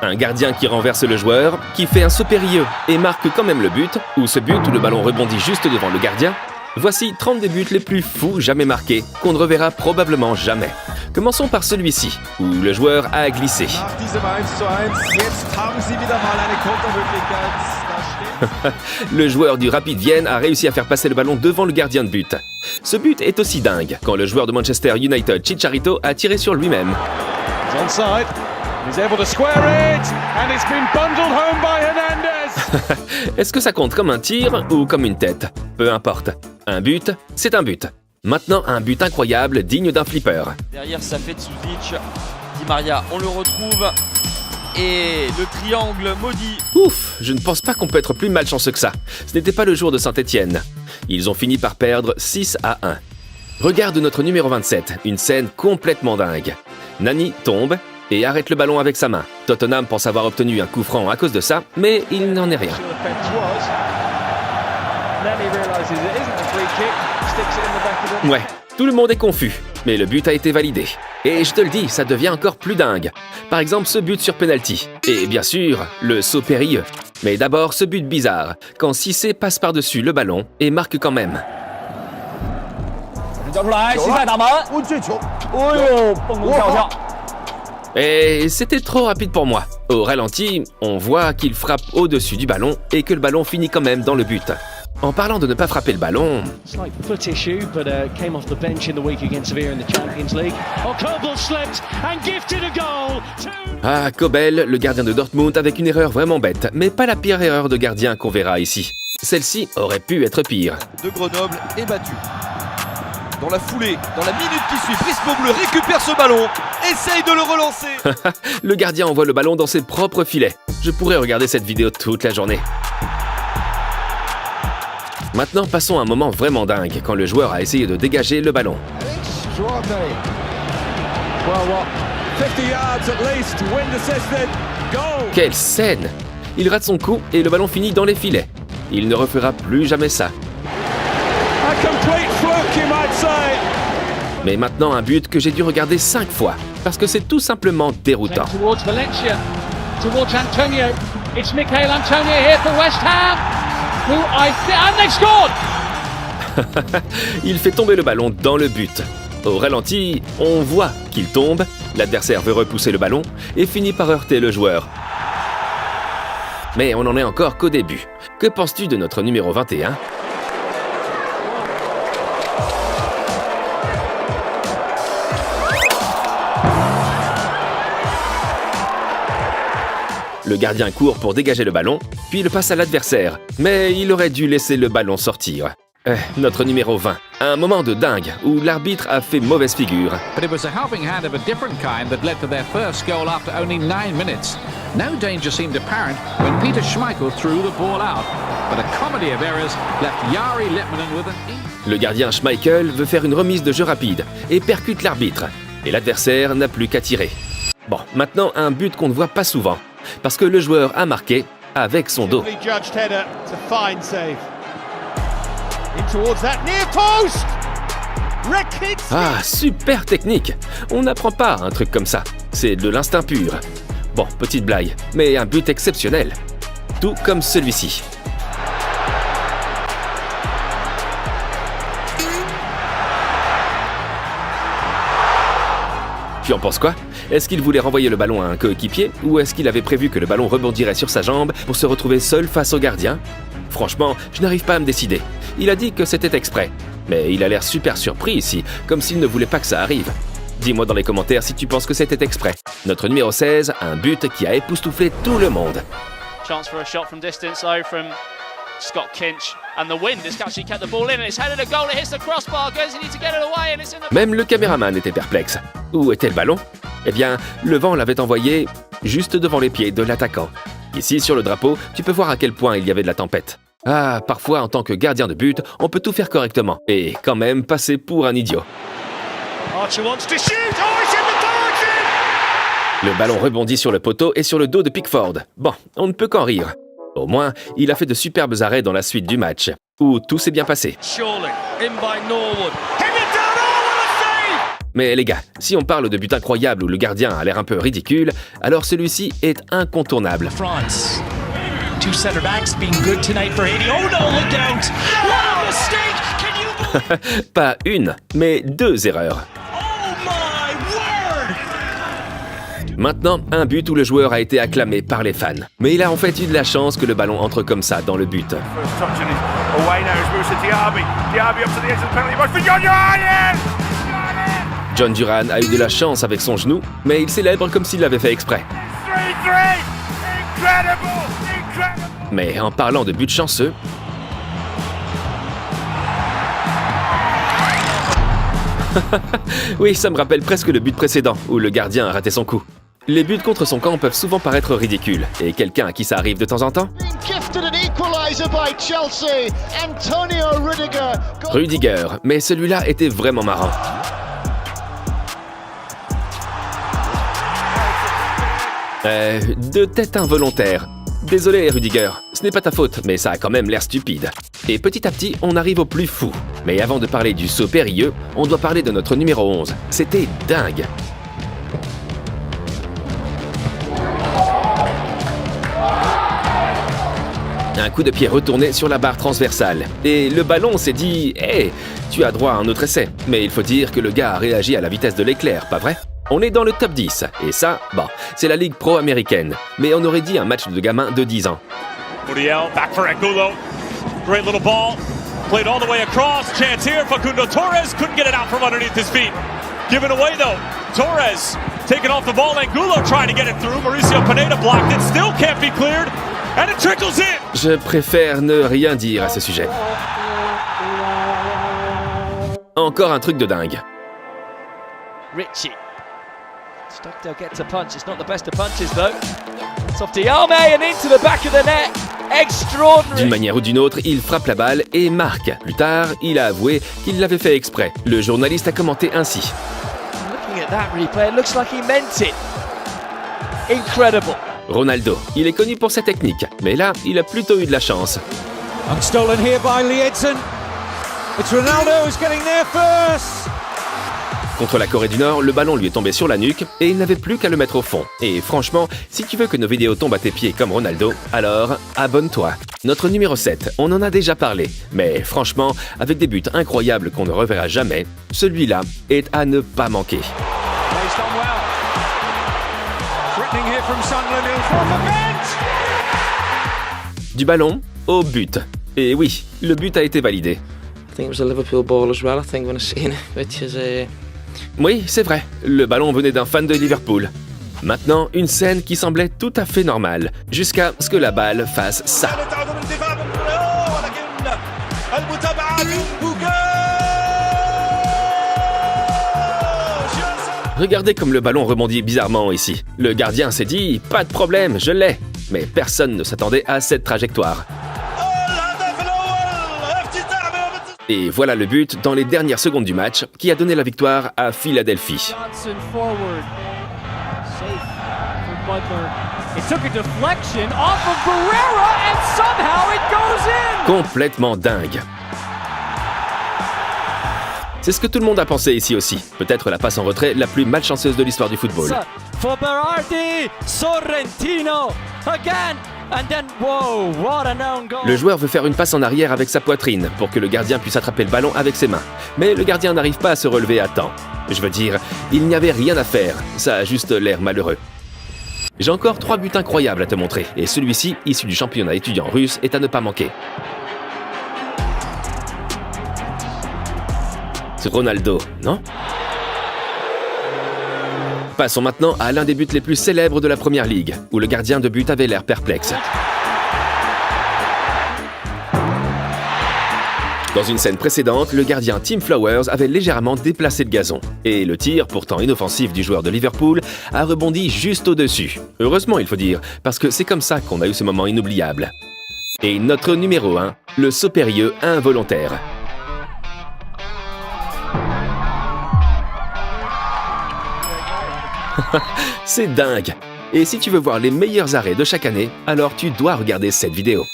Un gardien qui renverse le joueur, qui fait un saut périlleux et marque quand même le but, ou ce but où le ballon rebondit juste devant le gardien. Voici 30 des buts les plus fous jamais marqués, qu'on ne reverra probablement jamais. Commençons par celui-ci, où le joueur a glissé. Le joueur du Rapid Vienne a réussi à faire passer le ballon devant le gardien de but. Ce but est aussi dingue quand le joueur de Manchester United, Chicharito, a tiré sur lui-même. Est-ce que ça compte comme un tir ou comme une tête? Peu importe. Un but, c'est un but. Maintenant, un but incroyable, digne d'un flipper. Derrière, ça fait Tsuzic. Di Maria, on le retrouve. Et le triangle maudit. Ouf, je ne pense pas qu'on peut être plus malchanceux que ça. Ce n'était pas le jour de Saint-Étienne. Ils ont fini par perdre 6-1. Regarde notre numéro 27, une scène complètement dingue. Nani tombe et arrête le ballon avec sa main. Tottenham pense avoir obtenu un coup franc à cause de ça, mais il n'en est rien. Ouais, tout le monde est confus, mais le but a été validé. Et je te le dis, ça devient encore plus dingue. Par exemple, ce but sur penalty. Et bien sûr, le saut périlleux. Mais d'abord, ce but bizarre, quand Cissé passe par-dessus le ballon et marque quand même. Et c'était trop rapide pour moi. Au ralenti, on voit qu'il frappe au-dessus du ballon et que le ballon finit quand même dans le but. En parlant de ne pas frapper le ballon... Ah, Kobel, le gardien de Dortmund, avec une erreur vraiment bête, mais pas la pire erreur de gardien qu'on verra ici. Celle-ci aurait pu être pire. De Grenoble est battu. Dans la foulée, dans la minute qui suit, Brisbane Bleu récupère ce ballon, essaye de le relancer. Le gardien envoie le ballon dans ses propres filets. Je pourrais regarder cette vidéo toute la journée. Maintenant, passons à un moment vraiment dingue, quand le joueur a essayé de dégager le ballon. Quelle scène! Il rate son coup et le ballon finit dans les filets. Il ne refera plus jamais ça. Mais maintenant, un but que j'ai dû regarder 5 fois, parce que c'est tout simplement déroutant. Il fait tomber le ballon dans le but. Au ralenti, on voit qu'il tombe, l'adversaire veut repousser le ballon et finit par heurter le joueur. Mais on n'en est encore qu'au début. Que penses-tu de notre numéro 21 ? Le gardien court pour dégager le ballon, puis le passe à l'adversaire. Mais il aurait dû laisser le ballon sortir. Notre numéro 20. Un moment de dingue où l'arbitre a fait mauvaise figure. But it was a helping hand of a different kind that led to their first goal after only 9 minutes. No danger seemed apparent when Peter Schmeichel threw the ball out. But a comedy of errors left Jari Litmanen with an... Le gardien Schmeichel veut faire une remise de jeu rapide et percute l'arbitre. Et l'adversaire n'a plus qu'à tirer. Bon, maintenant un but qu'on ne voit pas souvent. Parce que le joueur a marqué avec son dos. Ah, super technique! On n'apprend pas un truc comme ça. C'est de l'instinct pur. Bon, petite blague, mais un but exceptionnel. Tout comme celui-ci. Tu en penses quoi? Est-ce qu'il voulait renvoyer le ballon à un coéquipier ou est-ce qu'il avait prévu que le ballon rebondirait sur sa jambe pour se retrouver seul face au gardien? Franchement, je n'arrive pas à me décider. Il a dit que c'était exprès. Mais il a l'air super surpris ici, comme s'il ne voulait pas que ça arrive. Dis-moi dans les commentaires si tu penses que c'était exprès. Notre numéro 16, un but qui a époustouflé tout le monde. Chance for a shot from distance though from Scott Kinch. And the wind has actually kept the ball in and it's headed a goal, it hits the crossbar, goes in to get it away and it's in the... Même le caméraman était perplexe. Où était le ballon? Eh bien, le vent l'avait envoyé juste devant les pieds de l'attaquant. Ici, sur le drapeau, tu peux voir à quel point il y avait de la tempête. Ah, parfois, en tant que gardien de but, on peut tout faire correctement. Et quand même passer pour un idiot. Archer wants to shoot. Oh, it's in the target! Le ballon rebondit sur le poteau et sur le dos de Pickford. Bon, on ne peut qu'en rire. Au moins, il a fait de superbes arrêts dans la suite du match, où tout s'est bien passé. Surely, in by Norwood. Hit it down, oh, what a save! Mais les gars, si on parle de but incroyable où le gardien a l'air un peu ridicule, alors celui-ci est incontournable. France. Two center backs being good tonight for Haiti. Oh no, look out! What a mistake! Can you Pas une, mais 2 erreurs. Oh my word! Maintenant, un but où le joueur a été acclamé par les fans. Mais il a en fait eu de la chance que le ballon entre comme ça dans le but. First touch and he's away now is Moussa Diaby. Diaby up to the edge of the penalty box for John Duran. John Duran a eu de la chance avec son genou, mais il célèbre comme s'il l'avait fait exprès. 3-3. Incredible. Mais en parlant de but chanceux, oui, ça me rappelle presque le but précédent, où le gardien a raté son coup. Les buts contre son camp peuvent souvent paraître ridicules, et quelqu'un à qui ça arrive de temps en temps? Rudiger, mais celui-là était vraiment marrant. De tête involontaire. Désolé Rudiger, ce n'est pas ta faute, mais ça a quand même l'air stupide. Et petit à petit, on arrive au plus fou. Mais avant de parler du saut périlleux, on doit parler de notre numéro 11. C'était dingue. Un coup de pied retourné sur la barre transversale. Et le ballon s'est dit « Hey, tu as droit à un autre essai ». Mais il faut dire que le gars a réagi à la vitesse de l'éclair, pas vrai? On est dans le top 10, et ça, bon, c'est la Ligue Pro américaine. Mais on aurait dit un match de gamins de 10 ans. Muriel, back for Angulo. Great little ball. Played all the way across. Chance here. Facundo Torres couldn't get it out from underneath his feet. Given away though. Torres taking off the ball. Angulo trying to get it through. Mauricio Pineda blocked it. Still can't be cleared. And it trickles in. Je préfère ne rien dire à ce sujet. Encore un truc de dingue. Richie. Stockdale gets a punch. It's not the best of punches though. It's off Diame and into the back of the net. Extraordinary. D'une manière ou d'une autre, il frappe la balle et marque. Plus tard, il a avoué qu'il l'avait fait exprès. Le journaliste a commenté ainsi. Looking at that replay, it looks like he meant it. Incredible. Ronaldo, il est connu pour sa technique, mais là, il a plutôt eu de la chance. Stolen here by Lee Edson. It's Ronaldo who's getting there first. Contre la Corée du Nord, le ballon lui est tombé sur la nuque et il n'avait plus qu'à le mettre au fond. Et franchement, si tu veux que nos vidéos tombent à tes pieds comme Ronaldo, alors abonne-toi. Notre numéro 7, on en a déjà parlé, mais franchement, avec des buts incroyables qu'on ne reverra jamais, celui-là est à ne pas manquer. Du ballon au but. Et oui, le but a été validé. I think it was a Liverpool ball as well, I think, when I seen it, which is Oui, c'est vrai, le ballon venait d'un fan de Liverpool. Maintenant, une scène qui semblait tout à fait normale, jusqu'à ce que la balle fasse ça. Regardez comme le ballon rebondit bizarrement ici. Le gardien s'est dit « Pas de problème, je l'ai ». Mais personne ne s'attendait à cette trajectoire. Et voilà le but dans les dernières secondes du match qui a donné la victoire à Philadelphie. Johnson forward. Safe for Butler. It took a deflection off of Barrera and somehow it goes in. Complètement dingue. C'est ce que tout le monde a pensé ici aussi. Peut-être la passe en retrait la plus malchanceuse de l'histoire du football. For Berardi, Sorrentino again. And then, whoa, what an own goal. Le joueur veut faire une passe en arrière avec sa poitrine pour que le gardien puisse attraper le ballon avec ses mains. Mais le gardien n'arrive pas à se relever à temps. Je veux dire, il n'y avait rien à faire. Ça a juste l'air malheureux. J'ai encore 3 buts incroyables à te montrer. Et celui-ci, issu du championnat étudiant russe, est à ne pas manquer. C'est Ronaldo, non ? Passons maintenant à l'un des buts les plus célèbres de la Première Ligue, où le gardien de but avait l'air perplexe. Dans une scène précédente, le gardien Tim Flowers avait légèrement déplacé le gazon. Et le tir, pourtant inoffensif du joueur de Liverpool, a rebondi juste au-dessus. Heureusement, il faut dire, parce que c'est comme ça qu'on a eu ce moment inoubliable. Et notre numéro 1, le saut périlleux involontaire. C'est dingue! Et si tu veux voir les meilleurs arrêts de chaque année, alors tu dois regarder cette vidéo.